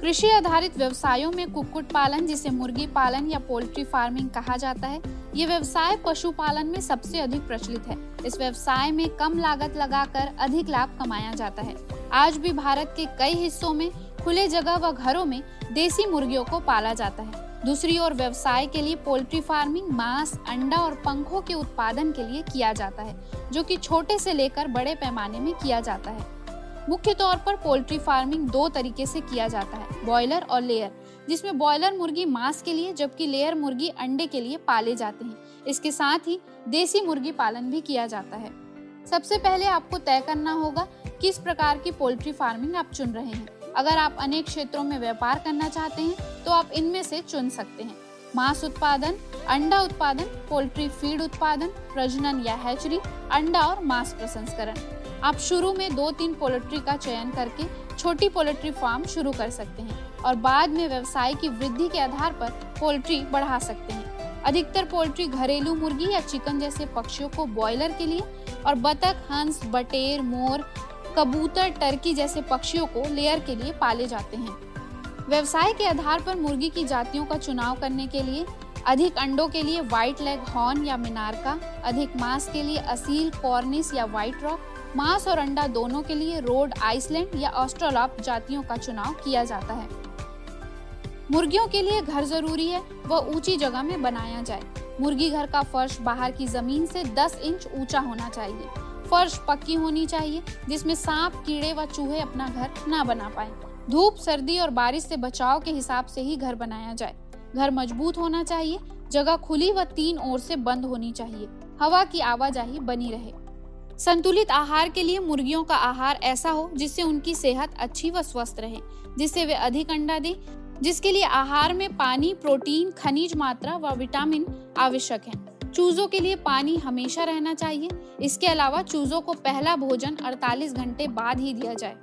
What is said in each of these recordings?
कृषि आधारित व्यवसायों में कुक्कुट पालन, जिसे मुर्गी पालन या पोल्ट्री फार्मिंग कहा जाता है, ये व्यवसाय पशुपालन में सबसे अधिक प्रचलित है। इस व्यवसाय में कम लागत लगाकर अधिक लाभ कमाया जाता है। आज भी भारत के कई हिस्सों में खुले जगह व घरों में देसी मुर्गियों को पाला जाता है। दूसरी ओर व्यवसाय के लिए पोल्ट्री फार्मिंग मांस, अंडा और पंखों के उत्पादन के लिए किया जाता है, जो कि छोटे से लेकर बड़े पैमाने में किया जाता है। मुख्य तौर पर पोल्ट्री फार्मिंग दो तरीके से किया जाता है, बॉयलर और लेयर, जिसमें बॉयलर मुर्गी मांस के लिए जबकि लेयर मुर्गी अंडे के लिए पाले जाते हैं। इसके साथ ही देसी मुर्गी पालन भी किया जाता है। सबसे पहले आपको तय करना होगा किस प्रकार की पोल्ट्री फार्मिंग आप चुन रहे हैं। अगर आप अनेक क्षेत्रों में व्यापार करना चाहते हैं तो आप इनमें से चुन सकते हैं: मांस उत्पादन, अंडा उत्पादन, पोल्ट्री फीड उत्पादन, प्रजनन या हैचरी, अंडा और मांस प्रसंस्करण। आप शुरू में 2-3 पोल्ट्री का चयन करके छोटी पोल्ट्री फार्म शुरू कर सकते हैं और बाद में व्यवसाय की वृद्धि के आधार पर पोल्ट्री बढ़ा सकते हैं। अधिकतर पोल्ट्री घरेलू मुर्गी या चिकन जैसे पक्षियों को बॉयलर के लिए और बतख, हंस, बटेर, मोर, कबूतर, टर्की जैसे पक्षियों को लेयर के लिए पाले जाते हैं। व्यवसाय के आधार पर मुर्गी की जातियों का चुनाव करने के लिए अधिक अंडों के लिए व्हाइट लेग हॉर्न या मिनारका, अधिक मांस के लिए असील, कॉर्निश या व्हाइट रॉक, मांस और अंडा दोनों के लिए रोड आइसलैंड या ऑस्ट्रेलॉप जातियों का चुनाव किया जाता है। मुर्गियों के लिए घर जरूरी है, वह ऊंची जगह में बनाया जाए। मुर्गी घर का फर्श बाहर की जमीन से 10 इंच ऊंचा होना चाहिए। फर्श पक्की होनी चाहिए जिसमें सांप, कीड़े व चूहे अपना घर न बना पाए। धूप, सर्दी और बारिश से बचाव के हिसाब से ही घर बनाया जाए। घर मजबूत होना चाहिए, जगह खुली व 3 ओर से बंद होनी चाहिए, हवा की आवाजाही बनी रहे। संतुलित आहार के लिए मुर्गियों का आहार ऐसा हो जिससे उनकी सेहत अच्छी व स्वस्थ रहे, जिससे वे अधिक अंडा दें, जिसके लिए आहार में पानी, प्रोटीन, खनिज मात्रा व विटामिन आवश्यक है। चूजों के लिए पानी हमेशा रहना चाहिए। इसके अलावा चूजों को पहला भोजन 48 घंटे बाद ही दिया जाए।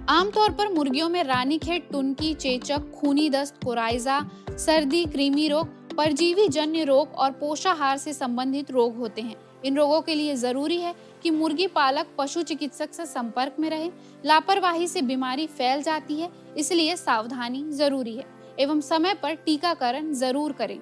आमतौर पर मुर्गियों में रानीखेत, टुनकी, चेचक, खूनी दस्त, कोराइजा, सर्दी, कृमि रोग, परजीवी जन्य रोग और पोषाहार से संबंधित रोग होते हैं। इन रोगों के लिए जरूरी है कि मुर्गी पालक पशु चिकित्सक से संपर्क में रहे। लापरवाही से बीमारी फैल जाती है, इसलिए सावधानी जरूरी है एवं समय पर टीकाकरण जरूर करें।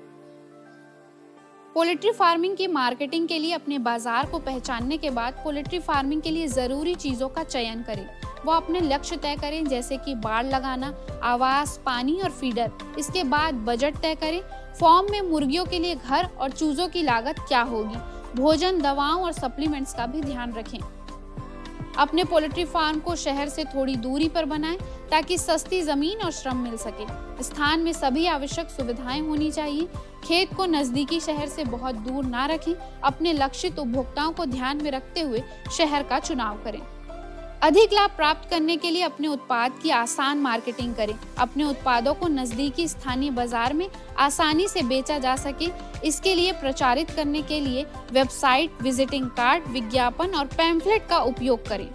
पोल्ट्री फार्मिंग की मार्केटिंग के लिए अपने बाजार को पहचानने के बाद पोल्ट्री फार्मिंग के लिए जरूरी चीजों का चयन करें। वो अपने लक्ष्य तय करें, जैसे कि बाड़ लगाना, आवास, पानी और फीडर। इसके बाद बजट तय करें। फॉर्म में मुर्गियों के लिए घर और चूजों की लागत क्या होगी। भोजन, दवाओं और सप्लीमेंट्स का भी ध्यान रखें। अपने पोल्ट्री फार्म को शहर से थोड़ी दूरी पर बनाएं ताकि सस्ती जमीन और श्रम मिल सके। स्थान में सभी आवश्यक सुविधाएं होनी चाहिए। खेत को नजदीकी शहर से बहुत दूर ना रखें। अपने लक्षित उपभोक्ताओं को ध्यान में रखते हुए शहर का चुनाव करें। अधिक लाभ प्राप्त करने के लिए अपने उत्पाद की आसान मार्केटिंग करें। अपने उत्पादों को नजदीकी स्थानीय बाजार में आसानी से बेचा जा सके, इसके लिए प्रचारित करने के लिए वेबसाइट, विजिटिंग कार्ड, विज्ञापन और पैम्फलेट का उपयोग करें।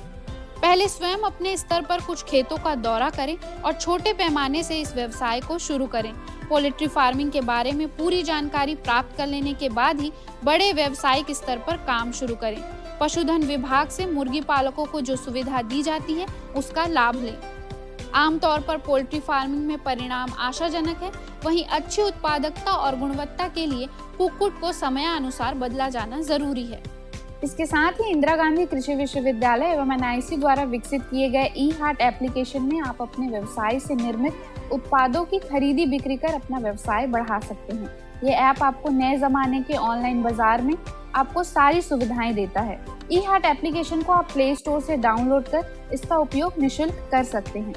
पहले स्वयं अपने स्तर पर कुछ खेतों का दौरा करें और छोटे पैमाने से इस व्यवसाय को शुरू करें। पोल्ट्री फार्मिंग के बारे में पूरी जानकारी प्राप्त कर लेने के बाद ही बड़े व्यावसायिक स्तर पर काम शुरू करें। पशुधन विभाग से मुर्गी पालकों को जो सुविधा दी जाती है उसका लाभ लें। आमतौर पर पोल्ट्री फार्मिंग में परिणाम आशाजनक है, वहीं अच्छी उत्पादकता और गुणवत्ता के लिए कुक्कुट को समयानुसार बदला जाना जरूरी है। इसके साथ ही इंदिरा गांधी कृषि विश्वविद्यालय एवं NIC द्वारा विकसित किए गए ई-हाट एप्लीकेशन में आप अपने व्यवसाय से निर्मित उत्पादों की खरीदी बिक्री कर अपना व्यवसाय बढ़ा सकते हैं। ये ऐप आपको नए जमाने के ऑनलाइन बाजार में आपको सारी सुविधाएं देता है। ई-हाट एप्लीकेशन को आप प्ले स्टोर से डाउनलोड कर इसका उपयोग निःशुल्क कर सकते हैं।